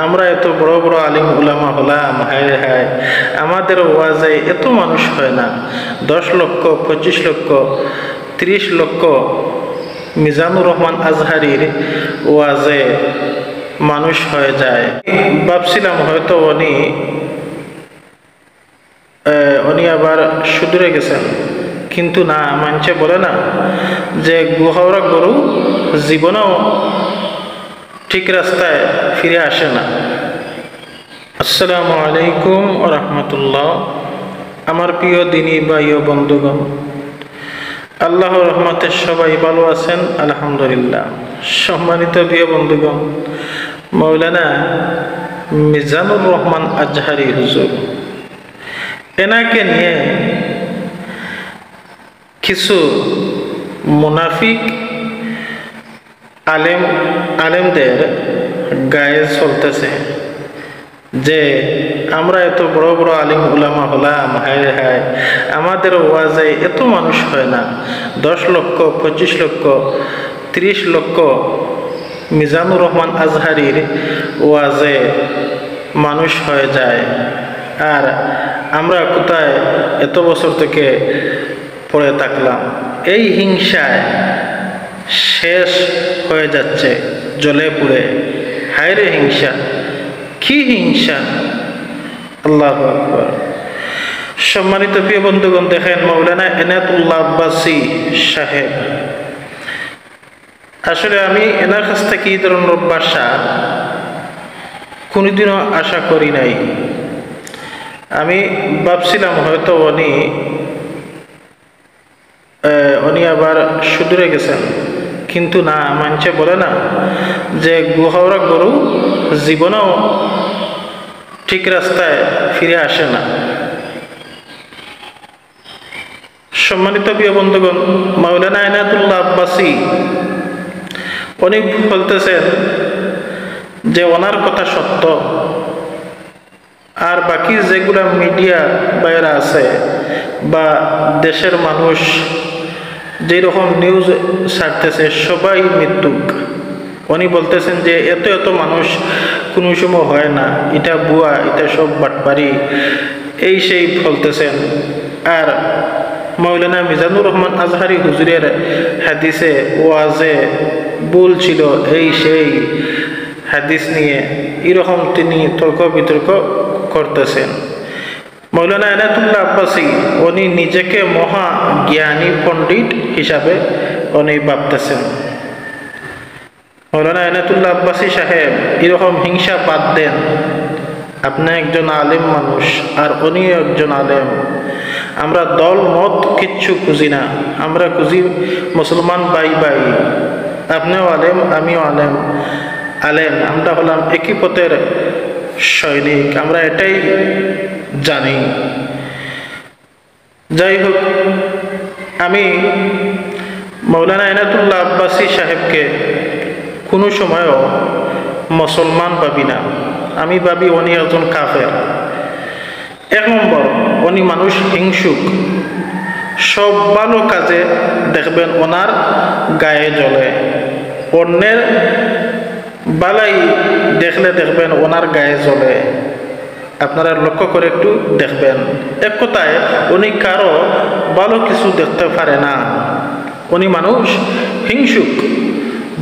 আমরা এত বড় বড় আলিম উলামা হলাম, হায় হায় আমাদের ওয়াজে এত মানুষ হয় না। 10 লক্ষ, 25 লক্ষ, 30 লক্ষ মিজানুর রহমান আজহারির ওয়াজে মানুষ হয়ে যায়। ভাবছিলাম হয়তো উনি আবার সুদূরে গেছেন, কিন্তু না, মানুষে বলে না যে গুহাওরা গরু জীবনেও ঠিক রাস্তায় ফিরে আসে না। আসসালামু আলাইকুম ওয়া রাহমাতুল্লাহ। আমার প্রিয় দিনী ভাই ও বন্ধুগণ, আল্লাহর রহমতে সবাই ভালো আছেন আলহামদুলিল্লাহ। সম্মানিত প্রিয় বন্ধুগণ, মাওলানা মিজানুর রহমান আজহারি হুজুর, এনাকে নিয়ে কিছু মুনাফিক আলেমদের গায়ে চলতেছে যে আমরা এত বড় বড় আলিম উলামা হলাম, হায় হায় আমাদের ওয়াজে এত মানুষ হয় না। 10 লক্ষ, 25 লক্ষ, 30 লক্ষ মিজানুর রহমান আজহারির ওয়াজে মানুষ হয়ে যায়, আর আমরা কোথায় এত বছর থেকে পড়ে থাকলাম। এই হিংসায় শেষ হয়ে যাচ্ছে জ্বলে পুড়ে। হায় রে হিংসা, কি হিংসা! আল্লাহু আকবার। সম্মানিত প্রিয় বন্ধুগণ, দেখেন মাওলানা এনায়েতুল্লাহ আব্বাসী সাহেব, আসলে আমি এনার কাছ থেকে এই ধরনের ভাষা কোনোদিনও আশা করি নাই। আমি ভাবছিলাম হয়তো উনি আবার সুদূরে গেছেন, কিন্তু না, মানুষে বলে না যে গুহাওরা গরু জীবনেও ঠিক রাস্তায় ফিরে আসে না। সম্মানিত প্রিয় বন্ধুগণ, মাওলানা এনায়েতুল্লাহ আব্বাসী উনি বলতেছেন যে ওনার কথা সত্য, আর বাকি যেগুলা মিডিয়া বাইরে আছে বা দেশের মানুষ যেরকম নিউজ ছাড়তেছে সবাই মৃত্যুক। উনি বলতেছেন যে এত এত মানুষ কোনো সময় হয় না, এটা বুয়া, এটা সব বাটপারি, এই সেই বলতেছেন। আর মাওলানা মিজানুর রহমান আজহারি হুজুরের হাদিসে ওয়াজে ভুল ছিল, এই সেই হাদিস নিয়ে এরকম তিনি তর্ক বিতর্ক করতেছেন। মাওলানা এনায়েতুল্লাহ আব্বাসী উনি নিজেকে মহা জ্ঞানী পণ্ডিত হিসাবে উনি ভাবতেছেন। মাওলানা এনায়েতুল্লাহ আব্বাসী সাহেব, এরকম হিংসা বাদ দেন। আপনি একজন আলেম মানুষ, আর উনিও একজন আলেম। আমরা দল মত কিচ্ছু খুঁজি না, আমরা খুঁজি মুসলমান ভাই ভাই। আপনিও আলেম, আমিও আলেম, আমরা হলাম একই পথের সৈনিক, আমরা এটাই জানি। যাই হোক, আমি মাওলানা এনায়েতুল্লাহ আব্বাসী সাহেবকে কোনো সময়ও মুসলমান ভাবি না। আমি ভাবি উনি একজন কাফের। 1 নম্বর, উনি মানুষ হিংসুক। সব ভালো কাজে দেখবেন ওনার গায়ে জ্বলে, অন্যের বালাই দেখলে দেখবেন ওনার গায়ে জ্বলে। আপনারা লক্ষ্য করে একটু দেখবেন। এক কথায় উনি কারো ভালো কিছু দেখতে পারে না, উনি মানুষ হিংসুক।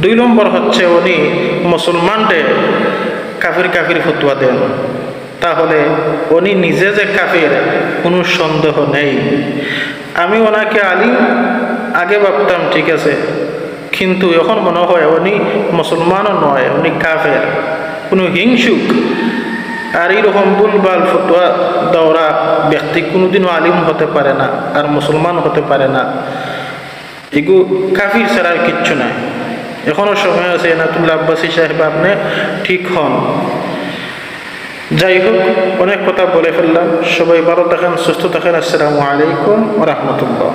2 নম্বর হচ্ছে উনি মুসলমানদের কাফির ফতোয়া দেন। তাহলে উনি নিজে যে কাফির কোনো সন্দেহ নেই। আমি ওনাকে আলিম আগে ভাবতাম, ঠিক আছে, কিন্তু এখন মনে হয় উনি মুসলমানও নয়, উনি কাফের, কোনো হিংসুক। আর এইরকম ভুলভাল ফতোয়া দেওয়া ব্যক্তি কোনোদিনও আলিম হতে পারে না, আর মুসলমান হতে পারে না। এগুলো কাফির ছাড়া আর কিচ্ছু নাই। এখনো সময় আছে, এনায়েতুল্লাহ আব্বাসী সাহেব আপনি ঠিক হন। যাই হোক, অনেক কথা বলে ফেললাম। সবাই ভালো থাকেন, সুস্থ থাকেন। আসসালামু আলাইকুম ওয়া রাহমাতুল্লাহ।